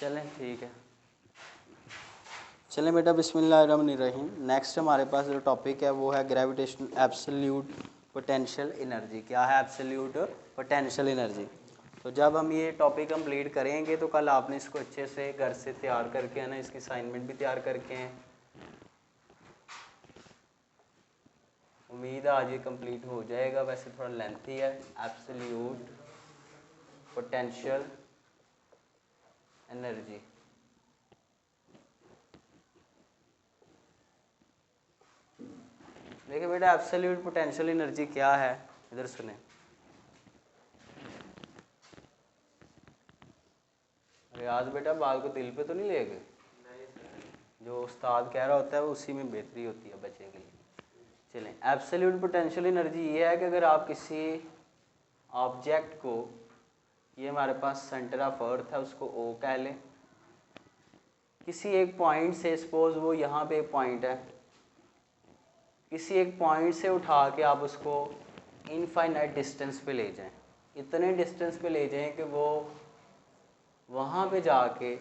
चलें ठीक है। चलें बेटा बिस्मिल्लाहिर्रहमानिर्रहीम। नेक्स्ट हमारे पास जो टॉपिक है वो है ग्रेविटेशनल एब्सोल्यूट पोटेंशियल एनर्जी। क्या है एब्सोल्यूट पोटेंशियल एनर्जी? तो जब हम ये टॉपिक कंप्लीट करेंगे तो कल आपने इसको अच्छे से घर से तैयार करके आना, इसकी असाइनमेंट भी तैयार करके हैं। उम्मीद है आज ये कंप्लीट हो जाएगा, वैसे थोड़ा लेंथी है। एब्सोल्यूट पोटेंशियल एनर्जी, देखिए बेटा एब्सोल्यूट पोटेंशियल एनर्जी क्या है, इधर सुने। रियाज बेटा बाल को दिल पे तो नहीं ले गए? जो उस्ताद कह रहा होता है वो उसी में बेहतरी होती है बच्चे के लिए। चलें, एब्सोल्यूट पोटेंशियल एनर्जी ये है कि अगर आप किसी ऑब्जेक्ट को, ये हमारे पास सेंटर ऑफ अर्थ है, उसको ओ कह लें, किसी एक पॉइंट से, सपोज वो यहाँ पे एक पॉइंट है, किसी एक पॉइंट से उठा के आप उसको इनफाइनाइट डिस्टेंस पे ले जाएं, इतने डिस्टेंस पे ले जाएं कि वो वहाँ पे जाके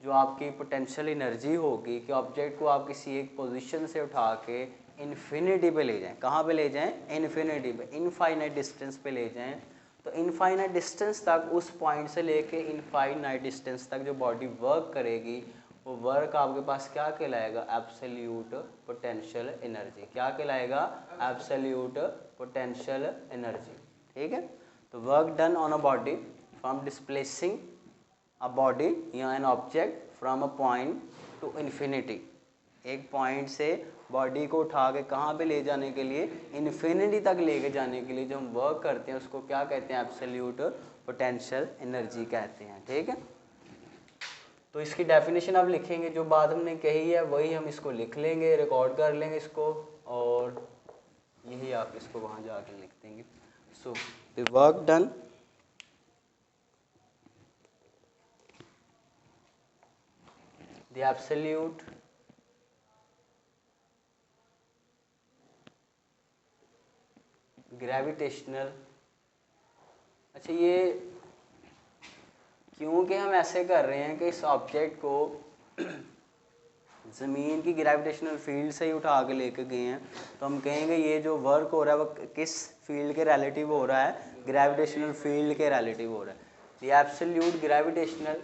जो आपकी पोटेंशियल एनर्जी होगी कि ऑब्जेक्ट को आप किसी एक पोजीशन से उठा के इन्फिनिटी पे ले जाएं। कहाँ पे ले जाएं? इन्फिनिटी पे, इनफाइनाइट डिस्टेंस पे ले जाएं। तो इनफाइनाइट डिस्टेंस तक, उस पॉइंट से लेके इनफाइनाइट डिस्टेंस तक जो बॉडी वर्क करेगी, वो वर्क आपके पास क्या कहलाएगा? Absolute potential energy. क्या कहलाएगा? Absolute potential energy. ठीक है। तो work done on a body from displacing a body या an object from a point to infinity, एक पॉइंट से बॉडी को उठा के कहाँ पे ले जाने के लिए? इन्फिनिटी तक लेके जाने के लिए जो हम वर्क करते हैं उसको क्या कहते हैं? एब्सोल्यूट पोटेंशियल एनर्जी कहते हैं। ठीक है। तो इसकी डेफिनेशन आप लिखेंगे, जो बात हमने कही है वही हम इसको लिख लेंगे, रिकॉर्ड कर लेंगे इसको, और यही आप इसको वहाँ जाके लिख देंगे। So the work done the absolute gravitational, अच्छा ये क्योंकि हम ऐसे कर रहे हैं कि इस ऑब्जेक्ट को ज़मीन की ग्रेविटेशनल फील्ड से ही उठा के लेके गए हैं, तो हम कहेंगे ये जो वर्क हो रहा है वो किस फील्ड के रिलेटिव हो रहा है? ग्रेविटेशनल फील्ड के रिलेटिव हो रहा है। The absolute gravitational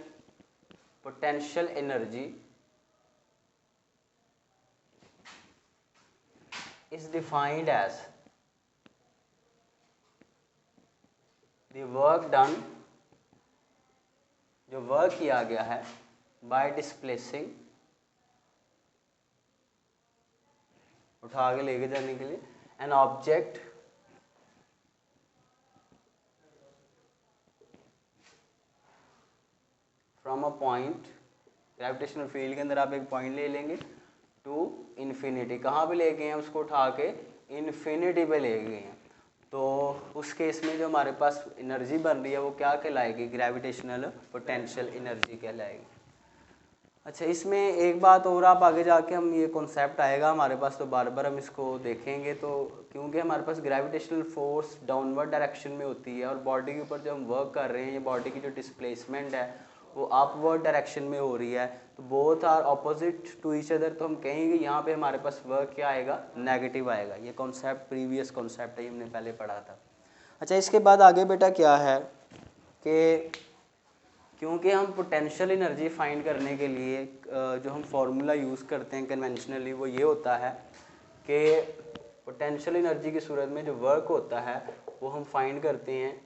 potential energy is defined as the work done, जो वर्क किया गया है by displacing, उठा के लेके जाने के लिए, an object from a point, gravitational field के अंदर आप एक पॉइंट ले लेंगे, टू इन्फिनिटी, कहाँ पे ले गए हैं उसको उठा के? इन्फिनिटी पे ले गए हैं। तो उस केस में जो हमारे पास एनर्जी बन रही है वो क्या कहलाएगी? ग्रेविटेशनल पोटेंशियल एनर्जी कहलाएगी। अच्छा, इसमें एक बात और, आप आगे जाके हम ये कॉन्सेप्ट आएगा हमारे पास तो बार बार हम इसको देखेंगे। तो क्योंकि हमारे पास ग्रेविटेशनल फोर्स डाउनवर्ड डायरेक्शन में होती है और बॉडी के ऊपर जो हम वर्क कर रहे हैं, ये बॉडी की जो डिस्प्लेसमेंट है वो अपवर्ड डायरेक्शन में हो रही है, तो both are opposite to each other, तो हम कहेंगे यहाँ पे हमारे पास वर्क क्या आएगा? नेगेटिव आएगा। ये कॉन्सेप्ट प्रीवियस कॉन्सेप्ट है, ये हमने पहले पढ़ा था। अच्छा, इसके बाद आगे बेटा क्या है कि क्योंकि हम पोटेंशियल एनर्जी फाइंड करने के लिए जो हम फार्मूला यूज़ करते हैं कन्वेंशनली, वो ये होता है कि पोटेंशियल एनर्जी की सूरत में जो वर्क होता है वो हम फाइंड करते हैं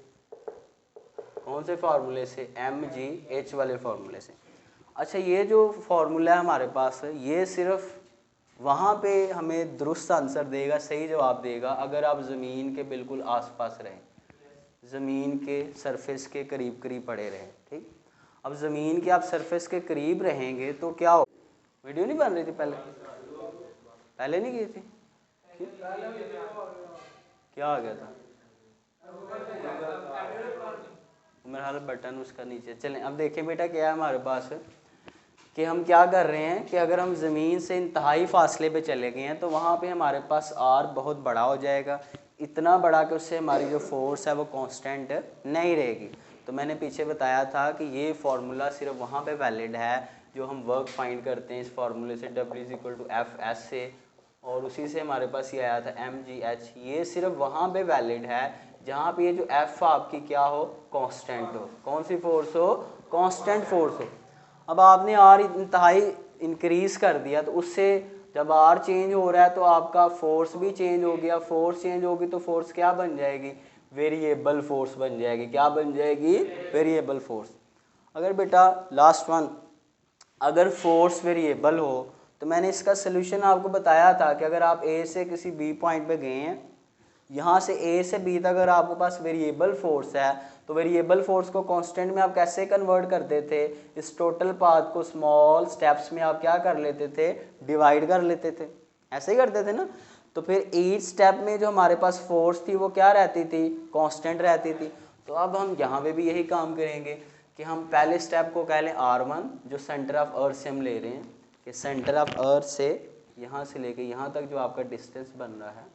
कौन से फार्मूले से? mgh वाले फार्मूले से। अच्छा, ये जो फार्मूला है हमारे पास, ये सिर्फ वहाँ पे हमें दुरुस्त आंसर देगा, सही जवाब देगा अगर आप ज़मीन के बिल्कुल आसपास रहें, ज़मीन के सरफेस के करीब करीब पड़े रहें। ठीक, अब ज़मीन के आप सरफेस के करीब रहेंगे तो क्या हो? वीडियो नहीं बन रही थी पहले नहीं की थी? क्या आ गया था? मेरा हाल बटन उसका नीचे। चलें, अब देखें बेटा क्या है हमारे पास कि हम क्या कर रहे हैं कि अगर हम ज़मीन से इंतहाई फासले पे चले गए हैं तो वहाँ पे हमारे पास आर बहुत बड़ा हो जाएगा, इतना बड़ा कि उससे हमारी जो फोर्स है वो कांस्टेंट नहीं रहेगी। तो मैंने पीछे बताया था कि ये फार्मूला सिर्फ वहाँ पे वैलिड है जो हम वर्क फाइंड करते हैं इस फार्मूले से W=F(S) से, और उसी से हमारे पास ये आया था mgh। ये सिर्फ वहाँ पे वैलिड है जहाँ पे ये जो F आपकी क्या हो, कांस्टेंट हो। कौन सी फोर्स हो, कांस्टेंट फोर्स हो। अब आपने R इंतहाई इंक्रीज कर दिया तो उससे जब R चेंज हो रहा है तो आपका फोर्स भी चेंज हो गया। फोर्स चेंज होगी तो फोर्स क्या बन जाएगी, वेरिएबल फोर्स बन जाएगी। क्या बन जाएगी, वेरिएबल फोर्स। अगर बेटा लास्ट वन, अगर फोर्स वेरिएबल हो तो मैंने इसका सोल्यूशन आपको बताया था कि अगर आप A से किसी B पॉइंट पे गए हैं, यहाँ से A से B तक अगर आपके पास वेरिएबल फोर्स है तो वेरिएबल फोर्स को कांस्टेंट में आप कैसे कन्वर्ट करते थे, इस टोटल पाथ को स्मॉल स्टेप्स में आप क्या कर लेते थे, डिवाइड कर लेते थे। ऐसे ही करते थे ना। तो फिर ईच स्टेप में जो हमारे पास फोर्स थी वो क्या रहती थी, कांस्टेंट रहती थी। तो अब हम यहाँ पे भी यही काम करेंगे कि हम पहले स्टेप को कह लें R1, जो सेंटर ऑफ अर्थ से हम ले रहे हैं कि सेंटर ऑफ अर्थ से यहाँ से लेके यहाँ तक जो आपका डिस्टेंस बन रहा है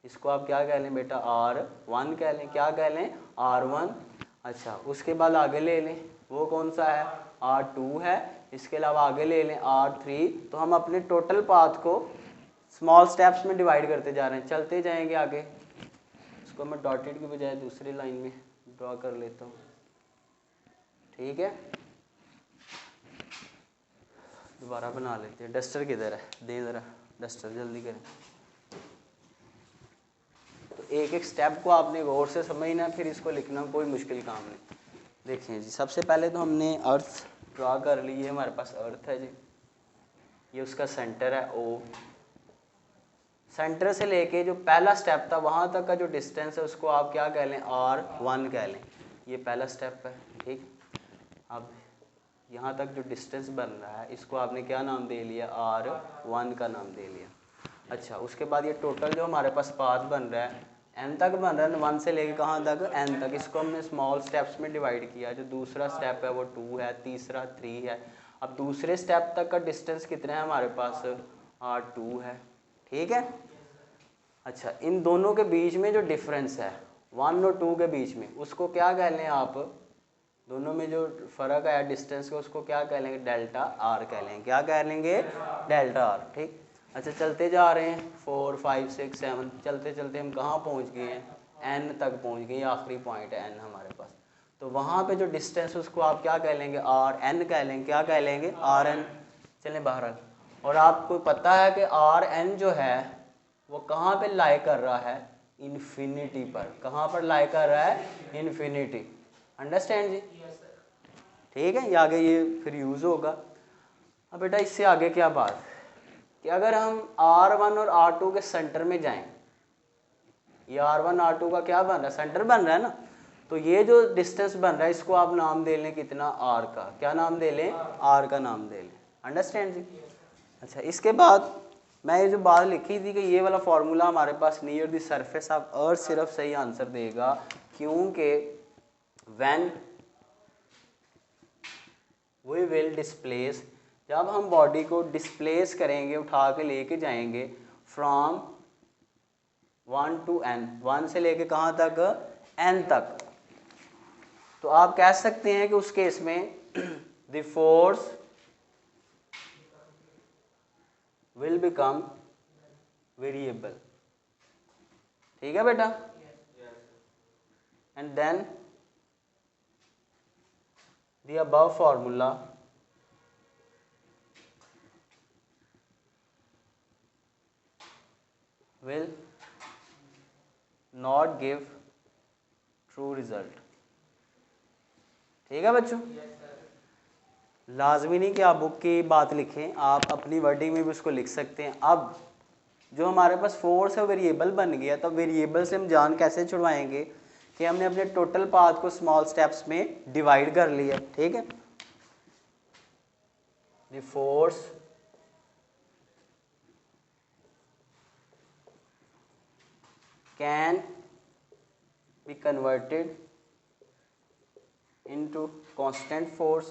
इसको आप क्या कह लें बेटा, R1 कह लें। क्या कह लें, R1। अच्छा, उसके बाद आगे ले लें, वो कौन सा है, R2 है। इसके अलावा आगे ले लें R3। तो हम अपने टोटल पाथ को स्मॉल स्टेप्स में डिवाइड करते जा रहे हैं, चलते जाएंगे आगे। इसको मैं डॉटेड की बजाय दूसरी लाइन में ड्रॉ कर लेता हूँ, ठीक है। दोबारा बना लेते हैं। डस्टर किधर है, दे ज़रा डस्टर, जल्दी करें। तो एक एक स्टेप को आपने गौर से समझना, फिर इसको लिखना कोई मुश्किल काम नहीं। देखिए जी, सबसे पहले तो हमने अर्थ ड्रॉ कर ली है। हमारे पास अर्थ है जी, ये उसका सेंटर है O। सेंटर से लेके जो पहला स्टेप था वहाँ तक का जो डिस्टेंस है उसको आप क्या कह लें, R1 कह लें। ये पहला स्टेप है, ठीक। अब यहाँ तक जो डिस्टेंस बन रहा है इसको आपने क्या नाम दे लिया, R1 का नाम दे लिया। अच्छा, उसके बाद ये टोटल जो हमारे पास पाथ बन रहा है n तक बन रहा है, 1 से लेके कहाँ तक, n तक। इसको हमने स्मॉल स्टेप्स में डिवाइड किया। जो दूसरा स्टेप है वो 2 है, तीसरा 3 है। अब दूसरे स्टेप तक का डिस्टेंस कितना है हमारे पास, R2 है, ठीक है। अच्छा, इन दोनों के बीच में जो डिफरेंस है 1 और 2 के बीच में, उसको क्या कह लें आप, दोनों में जो फ़र्क आया डिस्टेंस का उसको क्या कह लेंगे, डेल्टा R कह लेंगे। क्या कह लेंगे, डेल्टा R, ठीक। अच्छा, चलते जा रहे हैं 4 5 6 7, चलते चलते हम कहाँ पहुँच गए हैं, N तक पहुँच गए। आखिरी पॉइंट है N हमारे पास। तो वहाँ पे जो डिस्टेंस उसको आप क्या कह लेंगे, RN कह लेंगे। क्या कह लेंगे, RN। चलें बाहर। और आपको पता है कि RN जो है वो कहाँ पे लाई कर रहा है, इन्फिनिटी पर। कहाँ पर लाई कर रहा है, इन्फिनिटी। अंडरस्टैंड जी, ठीक है। ये आगे ये फिर यूज़ होगा। अब बेटा इससे आगे क्या बात कि अगर हम R1 और R2 के सेंटर में जाएं, ये R1 R2 का क्या बन रहा है, सेंटर बन रहा है ना। तो ये जो डिस्टेंस बन रहा है इसको आप नाम दे लें कितना, R का। क्या नाम दे लें, R का नाम दे लें। अंडरस्टैंड जी। अच्छा, इसके बाद मैं ये जो बात लिखी थी कि ये वाला फार्मूला हमारे पास near the surface of earth सिर्फ सही आंसर देगा, क्योंकि व्हेन वी विल डिस्प्लेस, जब हम बॉडी को डिस्प्लेस करेंगे, उठा के लेके जाएंगे फ्रॉम 1 to n, 1 से लेके कहाँ तक, n तक। तो आप कह सकते हैं कि उस केस में the force will become variable, ठीक है बेटा। And then the above formula will not give true result, ठीक है बच्चों। लाजमी नहीं कि आप बुक की बात लिखें, आप अपनी वर्डिंग में भी उसको लिख सकते हैं। अब जो हमारे पास फोर्स है वेरिएबल बन गया, तो वेरिएबल से हम जान कैसे छुड़वाएंगे कि हमने अपने टोटल पाथ को स्मॉल स्टेप्स में डिवाइड कर लिया, ठीक है। The force can be converted into constant force.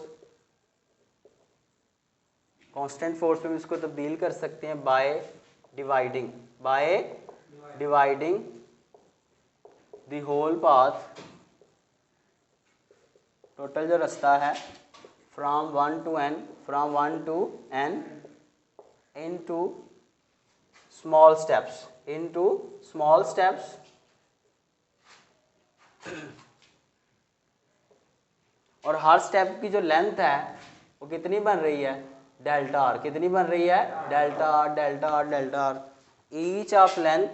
Constant force में इसको तब्दील कर सकते हैं by dividing the whole path total जो रास्ता है from 1 to n, from 1 to n into small steps और हर स्टेप की जो लेंथ है वो कितनी बन रही है, डेल्टा आर। कितनी बन रही है, delta R, delta R, delta R. Each of length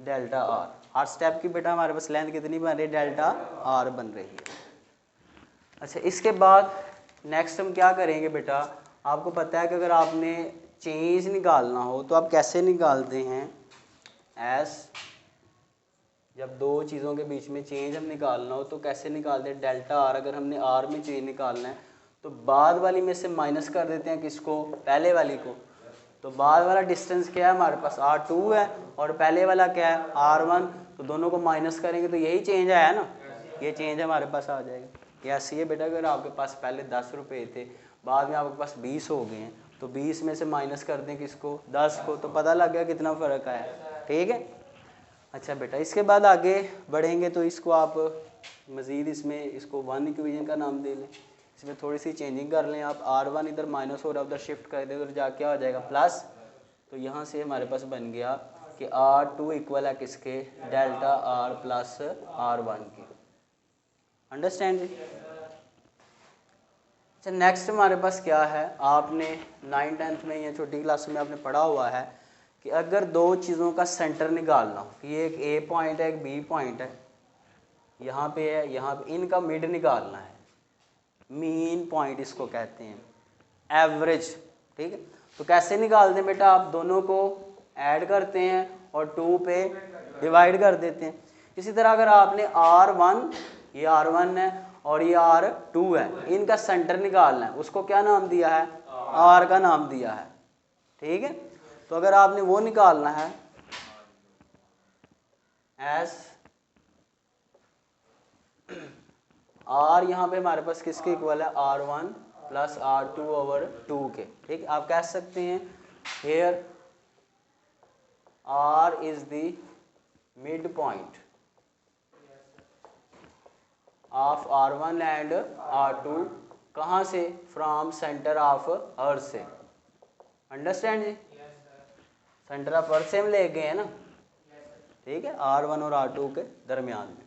delta R. Her step की बेटा हमारे पास लेंथ कितनी बन रही है, डेल्टा आर बन रही है। अच्छा, इसके बाद नेक्स्ट हम क्या करेंगे बेटा, आपको पता है कि अगर आपने चेंज निकालना हो तो आप कैसे निकालते हैं, एस जब दो चीज़ों के बीच में चेंज हम निकालना हो तो कैसे निकालते हैं, डेल्टा आर। अगर हमने आर में चेंज निकालना है तो बाद वाली में से माइनस कर देते हैं किसको, पहले वाली को। तो बाद वाला डिस्टेंस क्या है हमारे पास, R2 है, और पहले वाला क्या है, R1। तो दोनों को माइनस करेंगे तो यही चेंज आया ना, ये चेंज हमारे पास आ जाएगा। ऐसे ही बेटा अगर आपके पास पहले 10 रुपये थे, बाद में आपके पास 20 हो गए हैं, तो 20 में से माइनस कर दें किसको, 10 को, तो पता लग गया कितना फ़र्क आया। ठीक है। अच्छा बेटा, इसके बाद आगे बढ़ेंगे तो इसको आप मज़ीद इसमें इसको 1 इक्वेशन का नाम दे लें, इसमें थोड़ी सी चेंजिंग कर लें आप। R1 इधर माइनस हो रहा है, उधर शिफ्ट कर दें, उधर जा क्या हो जाएगा, प्लस। तो यहाँ से हमारे पास बन गया कि R2 इक्वल है किसके, डेल्टा आर प्लस R1 के। अंडरस्टैंड जी। अच्छा, नेक्स्ट हमारे पास क्या है, आपने 9th 10th में या छोटी क्लास में आपने पढ़ा हुआ है कि अगर दो चीज़ों का सेंटर निकालना हो, कि ये एक ए पॉइंट है, एक बी पॉइंट है, यहाँ पे है, यहाँ पे, इनका मिड निकालना है, मीन पॉइंट इसको कहते हैं, एवरेज। ठीक है। तो कैसे निकालते हैं बेटा, आप दोनों को ऐड करते हैं और 2 पे डिवाइड कर देते हैं। इसी तरह अगर आपने R1, ये R1 है और ये R2 है, इनका सेंटर निकालना है, उसको क्या नाम दिया है, R का नाम दिया है। ठीक है। तो अगर आपने वो निकालना है, एस आर यहाँ पे हमारे पास किसके इक्वल है, R1 प्लस R2 ओवर 2 के। ठीक है। आप कह सकते हैं here R is the midpoint of R1 and R2, कहाँ से, फ्रॉम सेंटर ऑफ अर्थ से। अंडरस्टैंड जी। सेंटर ऑफ अर्थ से हम ले गए हैं ना। ठीक है, R1 और R2 के दरमियान में।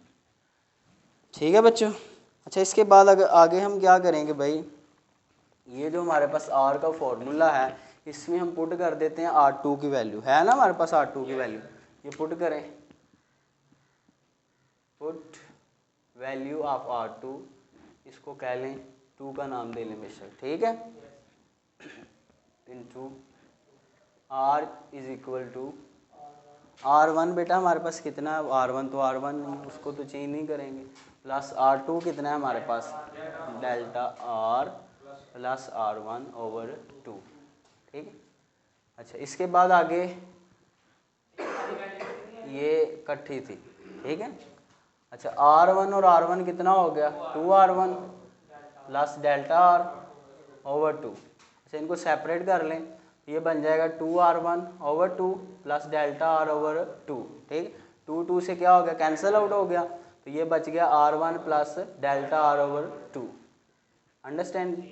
ठीक है बच्चों। अच्छा, इसके बाद अगर आगे हम क्या करेंगे भाई, ये जो हमारे पास R का फॉर्मूला है, इसमें हम पुट कर देते हैं R2 की वैल्यू, है ना हमारे पास R2 की वैल्यू, ये पुट करें, पुट वैल्यू ऑफ R2, इसको कह लें 2 का नाम दे लें बेशक। ठीक है। Into R is equal to R1 बेटा हमारे पास कितना है, R1 तो R1 नहीं, उसको तो चेंज नहीं करेंगे, प्लस R2 कितना है हमारे पास, delta R plus R1 over 2। ठीक है। अच्छा, इसके बाद आगे ये इकट्ठी थी। ठीक है। अच्छा, R1 और R1 कितना हो गया, 2R1 plus delta R over 2। अच्छा, इनको सेपरेट कर लें, ये बन जाएगा 2R1 over 2 plus delta R over 2। ठीक, 2 से क्या हो गया, कैंसिल आउट हो गया, तो ये बच गया R1 plus delta R over 2। Understand.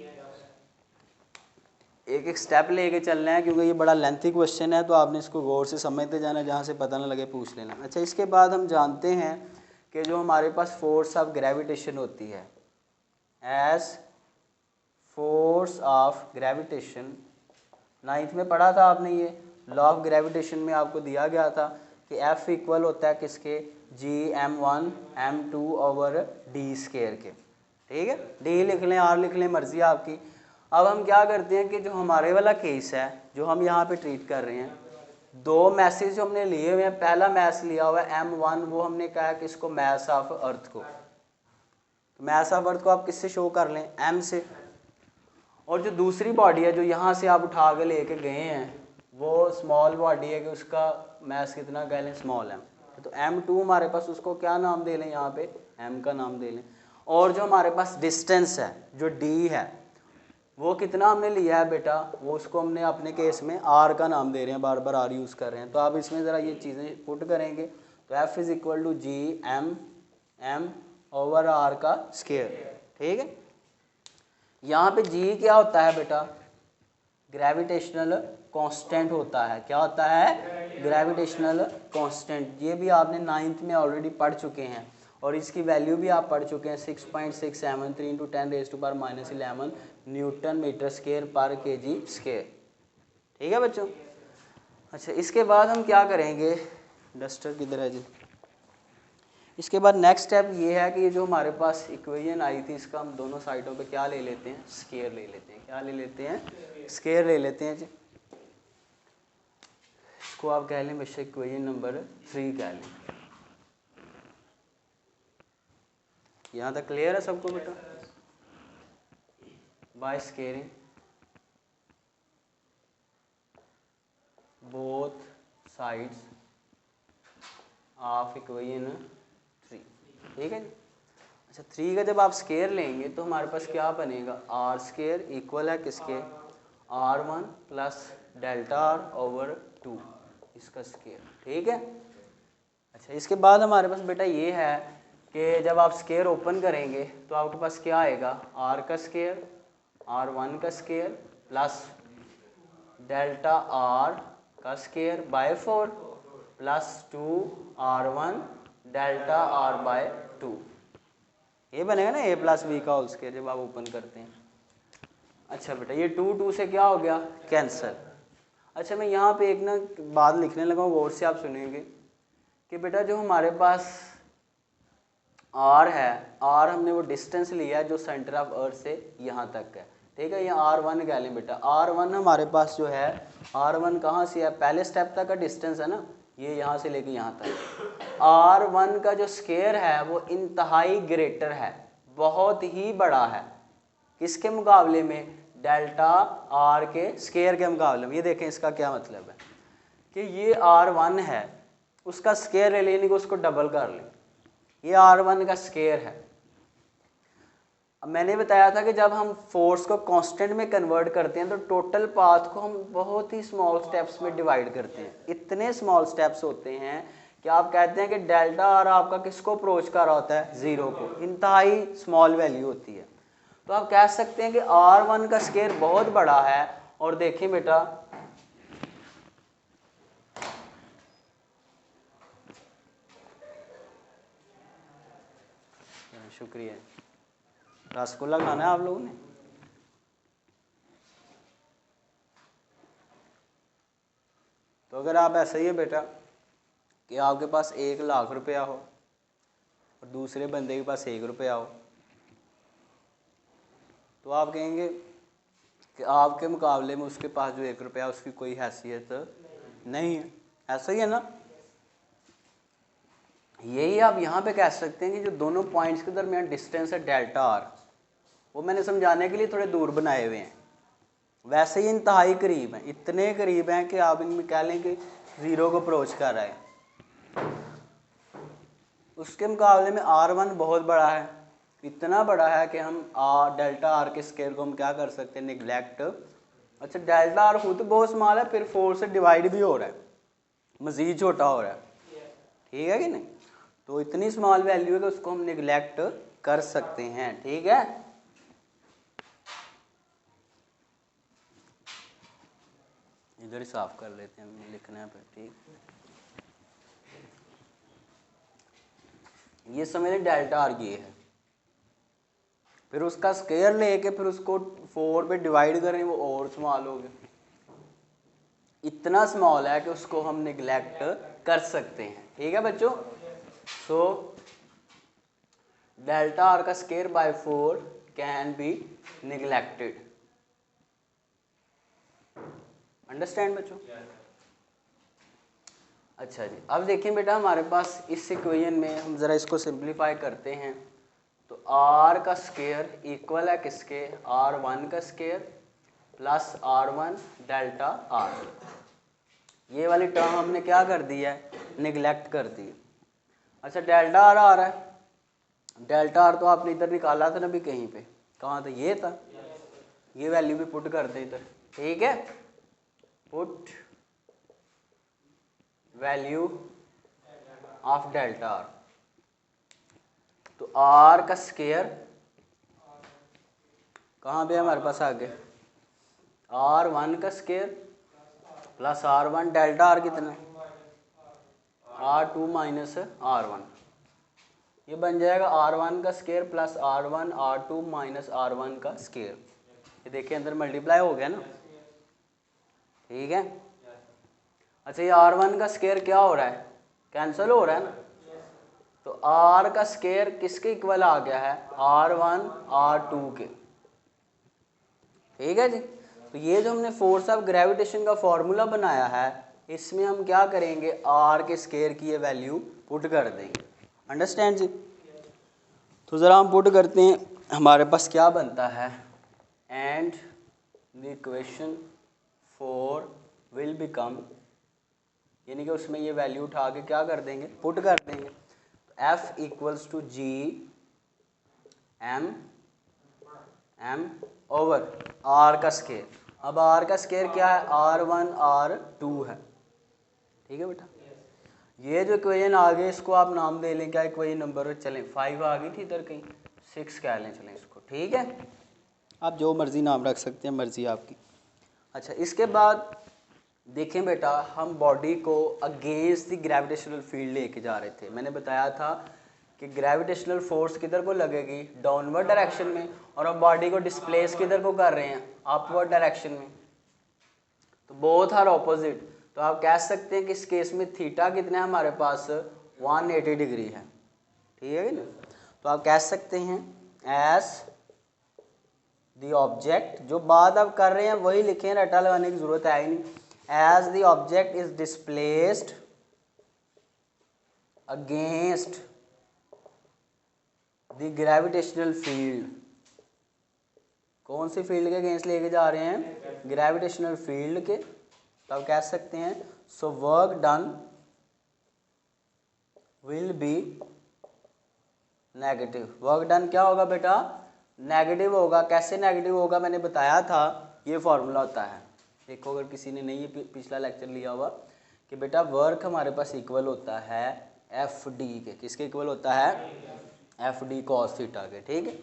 एक एक स्टेप लेके चलना है क्योंकि ये बड़ा लेंथी क्वेश्चन है, तो आपने इसको गौर से समझते जाना, जहाँ से पता ना लगे पूछ लेना। अच्छा, इसके बाद हम जानते हैं कि जो हमारे पास फोर्स ऑफ ग्रेविटेशन होती है, as force of gravitation, 9th में पढ़ा था आपने, ये लॉ ऑफ ग्रेविटेशन में आपको दिया गया था कि F इक्वल होता है किसके, Gm1 m2 over D square के। ठीक है, डी लिख लें, आर लिख लें, मर्जी आपकी। अब हम क्या करते हैं कि जो हमारे वाला केस है, जो हम यहाँ पे ट्रीट कर रहे हैं, दो मैसेज जो हमने लिए हुए हैं, पहला मैस लिया हुआ है m1, वो हमने कहा कि इसको मैस ऑफ अर्थ को, तो मैस ऑफ अर्थ को आप किससे शो कर लें, m से। और जो दूसरी बॉडी है जो यहाँ से आप उठा के लेके गए हैं, वो स्मॉल बॉडी है कि उसका मैस कितना कह लें, स्मॉल m। तो m2 हमारे पास, उसको क्या नाम दे लें, यहाँ पे m का नाम दे लें। और जो हमारे पास डिस्टेंस है, जो d है, वो कितना हमने लिया है बेटा, वो उसको हमने अपने केस में r का नाम दे रहे हैं, बार बार r यूज़ कर रहे हैं। तो आप इसमें ज़रा ये चीज़ें पुट करेंगे तो F is equal to G M over R का स्केयर, ठीक है। यहाँ पे जी क्या होता है बेटा, ग्रेविटेशनल कांस्टेंट होता है। क्या होता है, ग्रेविटेशनल कांस्टेंट। ये भी आपने 9th में ऑलरेडी पढ़ चुके हैं और इसकी वैल्यू भी आप पढ़ चुके हैं 6.673 इंटू 10⁻⁻11 न्यूटन मीटर स्केयर पर केजी स्केयर, ठीक है बच्चों। अच्छा, इसके बाद हम क्या करेंगे, डस्टर किधर है जी। इसके बाद नेक्स्ट स्टेप ये है कि ये जो हमारे पास इक्वेशन आई थी इसका हम दोनों साइडों पे क्या ले लेते हैं, स्केयर ले लेते हैं। क्या ले लेते हैं, स्केयर ले लेते हैं जी। इसको आप कह लें बेशक इक्वेशन नंबर 3 कह लें। यहाँ तक क्लियर है सबको बेटा। By squaring both sides of equation 3, ठीक है जी। अच्छा, 3 का जब आप स्केयर लेंगे तो हमारे पास क्या बनेगा, आर स्केयर इक्वल है किसके, R1 plus delta are over 2 इसका स्केयर, ठीक है। अच्छा, इसके बाद हमारे पास बेटा ये है कि जब आप स्केयर ओपन करेंगे तो आपके पास क्या आएगा, आर का स्केयर R1 का स्केयर प्लस डेल्टा आर का square by 4 plus 2R1 delta R by 2। ये बनेगा ना a प्लस बी का होल स्केयर जब आप ओपन करते हैं। अच्छा बेटा, ये 2 से क्या हो गया, कैंसिल। अच्छा, मैं यहाँ पे एक ना बात लिखने लगा हूँ, गौर से आप सुनेंगे कि बेटा जो हमारे पास r है, r हमने वो डिस्टेंस लिया है जो सेंटर ऑफ अर्थ से यहाँ तक है, ठीक है। ये R1 कह लें बेटा। R1 हमारे पास जो है, R1 कहाँ से है, पहले स्टेप तक का डिस्टेंस है ना, ये यहाँ से लेके यहाँ तक। R1 का जो स्केयर है वो इंतहाई ग्रेटर है, बहुत ही बड़ा है, किसके मुकाबले में, डेल्टा आर के स्केयर के मुकाबले में। ये देखें इसका क्या मतलब है कि ये R1 है, उसका स्केयर ले लेने को उसको डबल कर लें, ये R1 का स्केयर है। अब मैंने बताया था कि जब हम फोर्स को कांस्टेंट में कन्वर्ट करते हैं तो टोटल पाथ को हम बहुत ही स्मॉल स्टेप्स में डिवाइड करते हैं। इतने स्मॉल स्टेप्स होते हैं कि आप कहते हैं कि डेल्टा आर आपका किसको अप्रोच कर रहा होता है, 0 को, इंतहाई स्मॉल वैल्यू होती है। तो आप कह सकते हैं कि R1 का स्केयर बहुत बड़ा है। और देखिए बेटा, शुक्रिया, रसगुल्ला खाना है आप लोगों ने। तो अगर आप ऐसा ही है बेटा कि आपके पास 1 लाख रुपया हो और दूसरे बंदे के पास 1 रुपया हो, तो आप कहेंगे कि आपके मुकाबले में उसके पास जो 1 रुपया उसकी कोई हैसियत नहीं है। ऐसा ही है ना। यही आप यहाँ पे कह सकते हैं कि जो दोनों पॉइंट्स के दरमियान डिस्टेंस है डेल्टा आर, वो मैंने समझाने के लिए थोड़े दूर बनाए हुए हैं, वैसे ही इंतहाई करीब हैं, इतने करीब हैं कि आप इनमें कह लें कि 0 को अप्रोच कर रहा है। उसके मुकाबले में R1 बहुत बड़ा है, इतना बड़ा है कि हम डेल्टा आर के स्केयर को हम क्या कर सकते हैं, निगलेक्ट। अच्छा, डेल्टा आर खुद बहुत स्मॉल है, फिर 4 से डिवाइड भी हो रहा है, मज़ीद छोटा हो रहा है, ठीक है कि नहीं। तो इतनी स्मॉल वैल्यू है कि उसको हम निगलेक्ट कर सकते हैं, ठीक है। इधर ही साफ कर लेते हैं, लिखना है, ठीक। ये समझ लें डेल्टा आर ये है, फिर उसका स्केयर लेके फिर उसको 4 पे डिवाइड करें, वो और स्मॉल हो गया, इतना स्मॉल है कि उसको हम निगलेक्ट कर सकते हैं, ठीक है बच्चों। सो डेल्टा आर का square by 4 can be neglected. Understand बच्चों। अच्छा जी, अब देखिए बेटा हमारे पास इस इक्वेशन में हम ज़रा इसको सिंप्लीफाई करते हैं तो r का स्केयर इक्वल है किसके, R1 का square plus R1 delta r। ये वाली टर्म हमने क्या कर दी है, निगलेक्ट कर दी। अच्छा, डेल्टा आर आ रहा है, डेल्टा आर तो आपने इधर निकाला था ना भी कहीं पे, कहाँ था, ये था, ये वैल्यू भी पुट कर दे इधर, ठीक है। Put value of delta R. तो आर का स्केयर कहाँ पे हमारे पास आगे, R1 का square plus R1 delta R कितना, R2 माइनस R1, ये बन जाएगा R1 का square plus R1 R2 minus R1 का स्केयर। ये देखिए अंदर मल्टीप्लाई हो गया ना, ठीक है। अच्छा ये R1 का स्केयर क्या हो रहा है, कैंसिल हो रहा है ना, तो R का स्केयर किसके इक्वल आ गया है, R1 R2 के, ठीक है जी। तो ये जो हमने फोर्स ऑफ ग्रेविटेशन का फॉर्मूला बनाया है, इसमें हम क्या करेंगे, R के स्केयर की ये वैल्यू पुट कर देंगे, अंडरस्टैंड जी। तो ज़रा हम पुट करते हैं, हमारे पास क्या बनता है, and the equation 4 will become, यानी कि उसमें ये वैल्यू उठा के क्या कर देंगे, पुट कर देंगे। F equals to G M over R का स्केयर। अब R का स्केयर क्या है, R1 R2 है, ठीक है बेटा। ये जो इक्वेशन आ गई इसको आप नाम दे लें क्या, इक्वेशन नंबर, चलें 5 आ गई थी इधर कहीं, 6 कह लें चलें इसको, ठीक है। आप जो मर्जी नाम रख सकते हैं, मर्जी आपकी। अच्छा इसके बाद देखें बेटा, हम बॉडी को अगेंस्ट द ग्रेविटेशनल फील्ड लेके जा रहे थे। मैंने बताया था कि ग्रेविटेशनल फोर्स किधर को लगेगी, डाउनवर्ड डायरेक्शन में, और हम बॉडी को डिस्प्लेस किधर को कर रहे हैं, अपवर्ड डायरेक्शन में। तो बोथ आर ऑपोजिट, तो आप कह सकते हैं कि इस केस में थीटा कितना है हमारे पास, 180 डिग्री है, ठीक है ना। तो आप कह सकते हैं एज द ऑब्जेक्ट, जो बात आप कर रहे हैं वही लिखें, रटा लगाने की जरूरत है ही नहीं। As the object is displaced against the gravitational field, कौन सी फील्ड के अगेंस्ट लेके जा रहे हैं, ग्रेविटेशनल फील्ड के, तो आप कह सकते हैं so work done will be negative. Work done क्या होगा बेटा, नेगेटिव होगा। कैसे नेगेटिव होगा, मैंने बताया था, ये फॉर्मूला होता है, देखो अगर किसी ने नहीं पिछला लेक्चर लिया हुआ, कि बेटा वर्क हमारे पास इक्वल होता है एफ डी के, किसके इक्वल होता है, एफ डी कॉस थीटा के, ठीक है।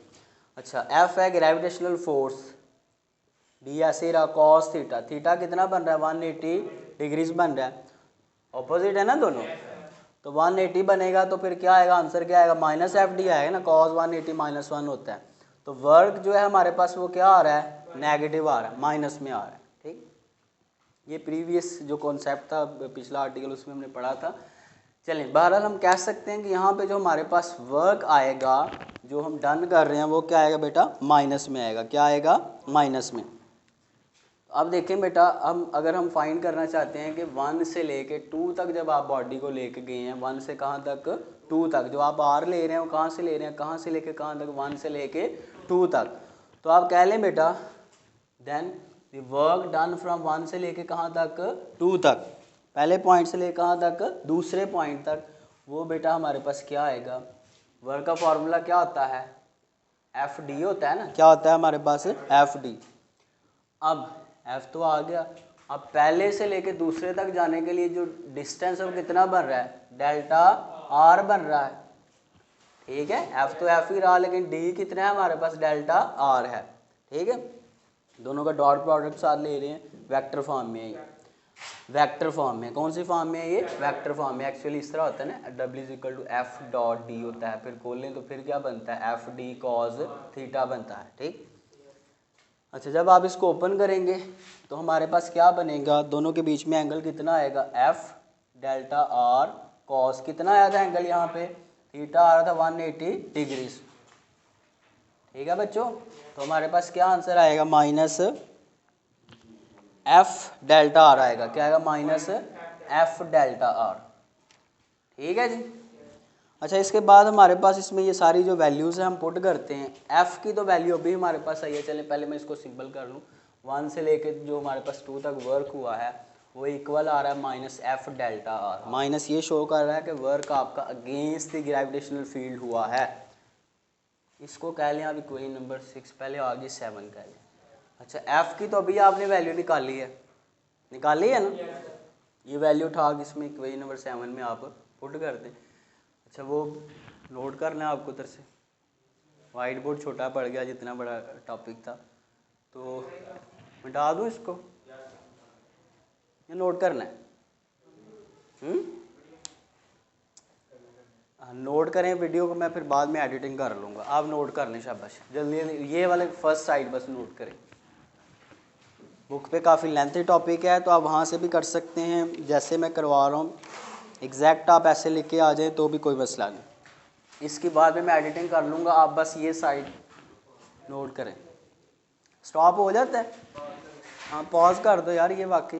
अच्छा एफ है ग्रेविटेशनल फोर्स, डी ऐसे ही रहा कॉस थीटा, थीटा कितना बन रहा है, 180 डिग्रीज बन रहा है, ऑपोजिट है ना दोनों, तो 180 बनेगा, तो फिर क्या आएगा, आंसर क्या आएगा, माइनस एफ डी आएगा ना, कॉस 180 माइनस 1 होता है। तो वर्क जो है हमारे पास वो क्या आ रहा है, नेगेटिव आ रहा है, माइनस में आ रहा है, ठीक। ये प्रीवियस जो कॉन्सेप्ट था पिछला आर्टिकल, उसमें हमने पढ़ा था। चलें बहरहाल हम कह सकते हैं कि यहाँ पे जो हमारे पास वर्क आएगा, जो हम डन कर रहे हैं, वो क्या आएगा बेटा, माइनस में आएगा, क्या आएगा, माइनस में। अब देखें बेटा, अगर हम फाइंड करना चाहते हैं कि 1 से लेके 2 तक जब आप बॉडी को लेके गए हैं, 1 से कहाँ तक, 2 तक, जो आप आर ले रहे हैं वो कहाँ से ले रहे हैं, कहाँ से लेके कहाँ तक, 1 से लेके 2 तक। तो आप कह लें बेटा then the work done from 1 से लेके कहाँ तक, 2 तक, पहले पॉइंट से लेके कहाँ तक, दूसरे पॉइंट तक, वो बेटा हमारे पास क्या आएगा, वर्क का फॉर्मूला क्या होता है, एफ डी होता है ना, क्या होता है हमारे पास, एफ डी। अब एफ तो आ गया, अब पहले से लेके दूसरे तक जाने के लिए जो डिस्टेंस है वो कितना बन रहा है, डेल्टा आर बन रहा है, ठीक है। एफ तो एफ ही रहा, लेकिन डी कितना है हमारे पास, डेल्टा आर है, ठीक है। दोनों का डॉट प्रोडक्ट साथ ले रहे हैं, वेक्टर फॉर्म में है, वेक्टर फॉर्म में, कौन सी फॉर्म में है ये, वेक्टर फॉर्म में। एक्चुअली इस तरह होता है ना, W is equal to F dot D होता है, फिर खोल लें तो फिर क्या बनता है, एफ डी कॉज थीटा बनता है, ठीक। अच्छा जब आप इसको ओपन करेंगे तो हमारे पास क्या बनेगा, दोनों के बीच में एंगल कितना आएगा, एफ डेल्टा आर कॉस, कितना आया था एंगल यहाँ पे, थीटा आ रहा था 180 डिग्रीज, ठीक है बच्चों। तो हमारे पास क्या आंसर आएगा, माइनस एफ डेल्टा आर आएगा, क्या आएगा, माइनस एफ डेल्टा आर, ठीक है जी। अच्छा इसके बाद हमारे पास इसमें ये सारी जो वैल्यूज़ हैं हम पुट करते हैं, एफ़ की तो वैल्यू अभी हमारे पास आई है, चलें पहले मैं इसको सिंपल कर लूँ, 1 से लेके जो हमारे पास 2 तक वर्क हुआ है वो इक्वल आ रहा है minus F delta R, minus ये शो कर रहा है कि वर्क आपका अगेंस्ट द ग्रेविटेशनल फील्ड हुआ है, इसको कह लें आप इक्वेशन नंबर 6, पहले आगे 7 कह लें। अच्छा एफ़ की तो अभी आपने वैल्यू निकाली है ना, ये वैल्यू उठा के इसमें इक्वेशन नंबर 7 में आप पुट कर दें। अच्छा वो नोट करना है आपको उधर से, वाइट बोर्ड छोटा पड़ गया जितना बड़ा टॉपिक था, तो मिटा दूँ इसको या नोट करना है? नोट करें वीडियो को, मैं फिर बाद में एडिटिंग कर लूँगा, आप नोट कर लें, शाबाश जल्दी जल्दी। ये वाले फर्स्ट साइड बस नोट करें। बुक पे काफ़ी लेंथी टॉपिक है तो आप वहाँ से भी कर सकते हैं, जैसे मैं करवा रहा हूँ एग्जैक्ट आप ऐसे लिख के आ जाएँ तो भी कोई मसला नहीं। इसके बाद में मैं एडिटिंग कर लूँगा, आप बस ये साइड नोट करें। स्टॉप हो जाता है? हाँ पॉज कर दो यार, ये वाकई